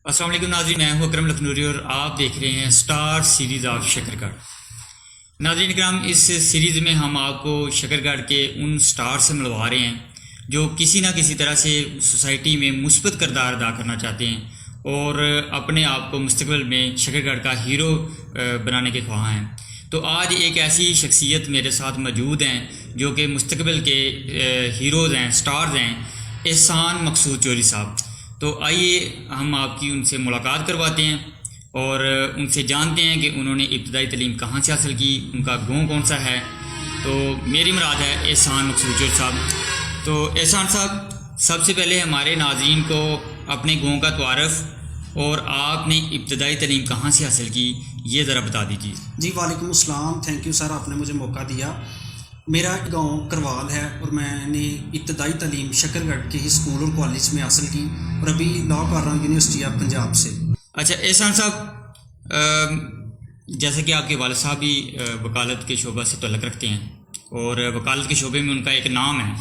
السلام علیکم ناظرین، میں ہوں اکرم لکھنوری اور آپ دیکھ رہے ہیں اسٹار سیریز آف شکر گڑھ۔ ناظرین کرام، اس سیریز میں ہم آپ کو شکر گڑھ کے ان اسٹار سے ملوا رہے ہیں جو کسی نہ کسی طرح سے سوسائٹی میں مثبت کردار ادا کرنا چاہتے ہیں اور اپنے آپ کو مستقبل میں شکر گڑھ کا ہیرو بنانے کے خواہاں ہیں۔ تو آج ایک ایسی شخصیت میرے ساتھ موجود ہیں جو کہ مستقبل کے ہیروز ہیں، سٹارز ہیں، احسان مقصود چوری صاحب۔ تو آئیے ہم آپ کی ان سے ملاقات کرواتے ہیں اور ان سے جانتے ہیں کہ انہوں نے ابتدائی تعلیم کہاں سے حاصل کی، ان کا گاؤں کون سا ہے۔ تو میری مراد ہے احسان مقصود چوری صاحب۔ تو احسان صاحب، سب سے پہلے ہمارے ناظرین کو اپنے گاؤں کا تعارف اور آپ نے ابتدائی تعلیم کہاں سے حاصل کی یہ ذرا بتا دیجیے۔ جی وعلیکم السلام، تھینک یو سر، آپ نے مجھے موقع دیا۔ میرا گاؤں کروال ہے اور میں نے ابتدائی تعلیم شکر گڑھ کے ہی اسکول اور کالج میں حاصل کی اور ابھی لا کر رہا ہوں یونیورسٹی آف پنجاب سے۔ اچھا احسان صاحب، جیسے کہ آپ کے والد صاحب بھی وکالت کے شعبہ سے تعلق رکھتے ہیں اور وکالت کے شعبے میں ان کا ایک نام ہے،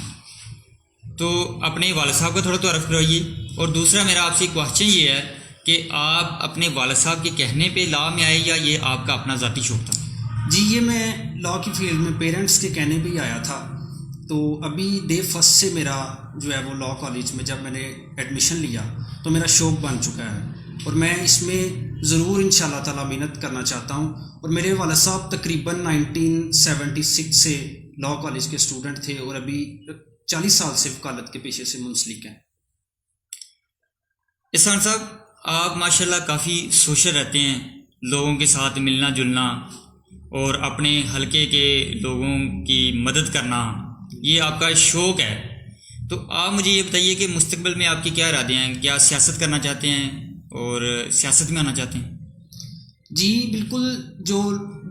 تو اپنے والد صاحب کا تھوڑا تعارف کروائیے۔ اور دوسرا میرا آپ سے کوشچن یہ ہے کہ آپ اپنے والد صاحب کے کہنے پہ لا میں آئے یا یہ آپ کا اپنا ذاتی شوق تھا؟ جی یہ میں لا کی فیلڈ میں پیرنٹس کے کہنے پہ ہی آیا تھا، تو ابھی ڈے فرسٹ سے میرا جو ہے وہ لا کالج میں جب میں نے ایڈمیشن لیا تو میرا شوق بن چکا ہے اور میں اس میں ضرور ان شاء اللہ تعالیٰ محنت کرنا چاہتا ہوں۔ اور میرے والد صاحب تقریباً 1976 سے لا کالج کے اسٹوڈنٹ تھے اور ابھی 40 سال سے وکالت کے پیشے سے منسلک ہیں۔ احسان صاحب، آپ ماشاءاللہ کافی سوشل رہتے ہیں، لوگوں کے ساتھ ملنا جلنا اور اپنے حلقے کے لوگوں کی مدد کرنا یہ آپ کا شوق ہے۔ تو آپ مجھے یہ بتائیے کہ مستقبل میں آپ کے کیا ارادے ہیں؟ کیا سیاست کرنا چاہتے ہیں اور سیاست میں آنا چاہتے ہیں؟ جی بالکل، جو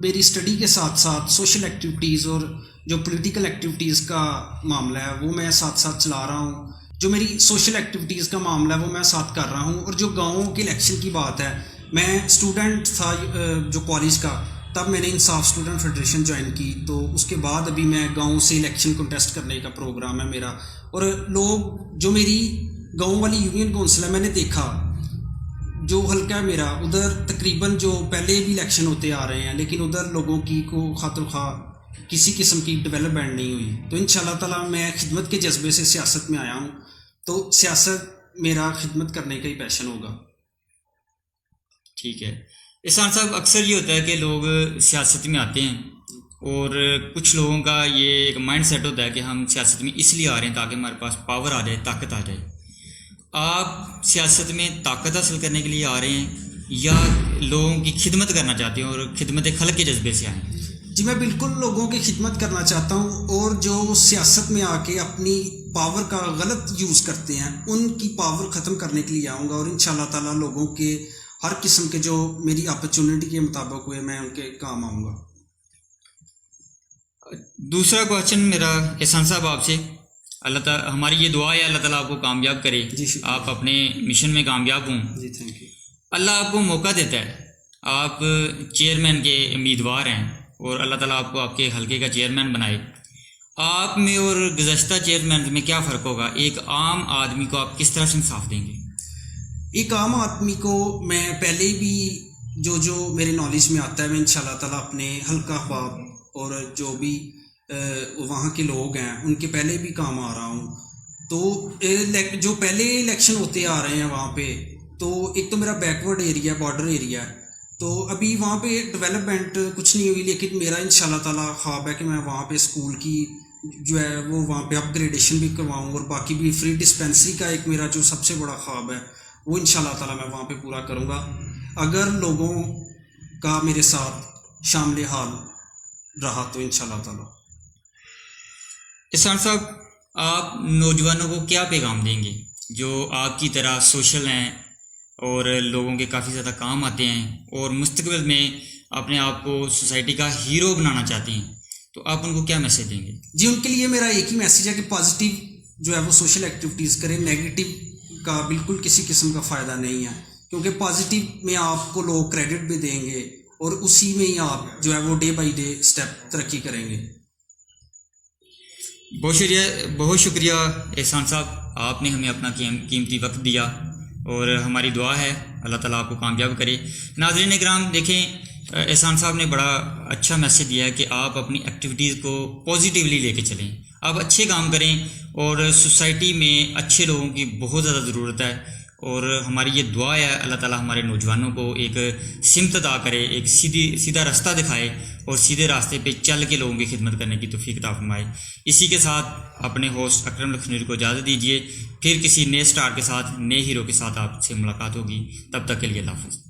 میری اسٹڈی کے ساتھ ساتھ سوشل ایکٹیویٹیز اور جو پولیٹیکل ایکٹیویٹیز کا معاملہ ہے وہ میں ساتھ ساتھ چلا رہا ہوں۔ جو میری سوشل ایکٹیویٹیز کا معاملہ ہے وہ میں ساتھ کر رہا ہوں، اور جو گاؤں کے الیکشن کی بات ہے، میں اسٹوڈنٹ تھا جو کالج کا، تب میں نے انصاف اسٹوڈنٹ فیڈریشن جوائن کی، تو اس کے بعد ابھی میں گاؤں سے الیکشن کنٹیسٹ کرنے کا پروگرام ہے میرا۔ اور لوگ جو میری گاؤں والی یونین کونسل ہے، میں نے دیکھا جو حلقہ ہے میرا ادھر تقریباً جو پہلے بھی الیکشن ہوتے آ رہے ہیں لیکن ادھر لوگوں کی کو خاطر خواہ کسی قسم کی ڈیولپمنٹ نہیں ہوئی، تو ان شاء اللہ تعالیٰ میں خدمت کے جذبے سے سیاست میں آیا ہوں، تو سیاست میرا خدمت کرنے کا ہی پیشن ہوگا۔ ٹھیک ہے احسان صاحب، اکثر یہ ہوتا ہے کہ لوگ سیاست میں آتے ہیں اور کچھ لوگوں کا یہ ایک مائنڈ سیٹ ہوتا ہے کہ ہم سیاست میں اس لیے آ رہے ہیں تاکہ ہمارے پاس پاور آ جائے، طاقت آ جائے۔ آپ سیاست میں طاقت حاصل کرنے کے لیے آ رہے ہیں یا لوگوں کی خدمت کرنا چاہتے ہیں اور خدمت خلق کے جذبے سے آئے ہیں؟ جی میں بالکل لوگوں کی خدمت کرنا چاہتا ہوں، اور جو سیاست میں آ کے اپنی پاور کا غلط یوز کرتے ہیں ان کی پاور ختم کرنے کے لیے آؤں گا، اور ان شاء اللہ تعالیٰ لوگوں کے ہر قسم کے جو میری اپرچونٹی کے مطابق ہوئے میں ان کے کام آؤں گا۔ دوسرا کوشچن میرا احسان صاحب آپ سے، اللہ تعالیٰ ہماری یہ دعا ہے اللہ تعالیٰ آپ کو کامیاب کرے، جی شکریہ۔ آپ اپنے مشن میں کامیاب ہوں۔ جی تھینک یو۔ اللہ آپ کو موقع دیتا ہے، آپ چیئرمین کے امیدوار ہیں اور اللہ تعالیٰ آپ کو آپ کے حلقے کا چیئرمین بنائے۔ آپ میں اور گزشتہ چیئرمین میں کیا فرق ہوگا؟ ایک عام آدمی کو آپ کس طرح سے انصاف دیں گے؟ ایک عام آدمی کو میں پہلے بھی جو میرے نالج میں آتا ہے میں ان شاء اللہ تعالیٰ اپنے حلقہ احباب اور جو بھی وہاں کے لوگ ہیں ان کے پہلے بھی کام آ رہا ہوں۔ تو جو پہلے الیکشن ہوتے آ رہے ہیں وہاں پہ، تو ایک تو میرا بیکورڈ ایریا، بارڈر ایریا ہے، تو ابھی وہاں پہ ڈیولپمنٹ کچھ نہیں ہوئی، لیکن میرا ان شاء اللہ تعالیٰ خواب ہے کہ میں وہاں پہ اسکول کی جو ہے وہ وہاں پہ اپ گریڈیشن بھی کرواؤں، اور باقی بھی فری ڈسپینسری کا ایک میرا جو سب سے بڑا خواب ہے وہ ان شاء اللہ تعالیٰ میں وہاں پہ پورا کروں گا، اگر لوگوں کا میرے ساتھ شامل حال رہا تو ان شاء اللہ تعالیٰ۔ احسان صاحب، آپ نوجوانوں کو کیا پیغام دیں گے جو آپ کی طرح سوشل ہیں اور لوگوں کے کافی زیادہ کام آتے ہیں اور مستقبل میں اپنے آپ کو سوسائٹی کا ہیرو بنانا چاہتے ہیں، تو آپ ان کو کیا میسیج دیں گے؟ جی ان کے لیے میرا ایک ہی میسیج ہے کہ پازیٹیو جو ہے وہ سوشل ایکٹیویٹیز کریں، نیگیٹو کا بالکل کسی قسم کا فائدہ نہیں ہے، کیونکہ پازیٹیو میں آپ کو لوگ کریڈٹ بھی دیں گے اور اسی میں ہی آپ جو ہے وہ ڈے بائی ڈے اسٹیپ ترقی کریں گے۔ بہت شکریہ احسان صاحب، آپ نے ہمیں اپنا قیمتی وقت دیا اور ہماری دعا ہے اللہ تعالیٰ آپ کو کامیاب کرے۔ ناظرین کرام دیکھیں، احسان صاحب نے بڑا اچھا میسیج دیا ہے کہ آپ اپنی ایکٹیویٹیز کو پازیٹیولی لے کے چلیں، آپ اچھے کام کریں، اور سوسائٹی میں اچھے لوگوں کی بہت زیادہ ضرورت ہے، اور ہماری یہ دعا ہے اللہ تعالیٰ ہمارے نوجوانوں کو ایک سمت عطا کرے، ایک سیدھا راستہ دکھائے، اور سیدھے راستے پہ چل کے لوگوں کی خدمت کرنے کی توفیق عطا فرمائے۔ اسی کے ساتھ اپنے ہوسٹ اکرم لکھنوی کو اجازت دیجیے، پھر کسی نئے سٹار کے ساتھ، نئے ہیرو کے ساتھ آپ سے ملاقات ہوگی، تب تک کے لیے اللہ حافظ۔